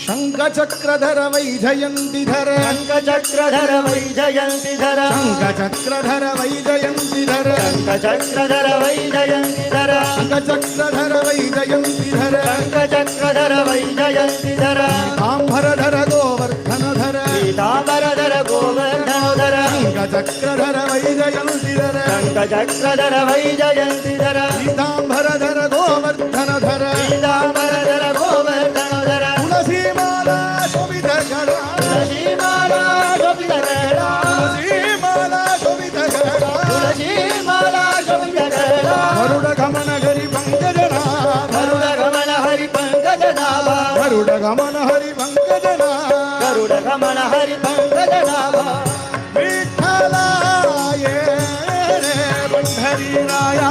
शंखचक्रधर वैजयंतीधर शंखचक्रधर वैजयंतीधर शंखचक्रधर वैजयंतीधर शंखचक्रधर वैजयंतीधर शंखचक्रधर वैजयंतीधर शंखचक्रधर वैजयंतीधर पीतांबरधर गोवर्धनधर पीतांबरधर गोवर्धनधर शंखचक्रधर वैजयंतीधर शंखचक्रधर वैजयंतीधर पीतांबरधर गोवर्धनधर पीतांबरधर गोवर्धनधर तुलसीमाला शोभित गला तुलसीमाला शोभित गला तुलसीमाला शोभित गला तुलसीमाला शोभित गला गरुड गमन हरि पंकजनाभा गरुड गमन हरि पंकजनाभा गरुड गमन हरि पंकजनाभा गरुड गमन हरि पंकजनाभा विठ्ठला ये रे पंढरीराया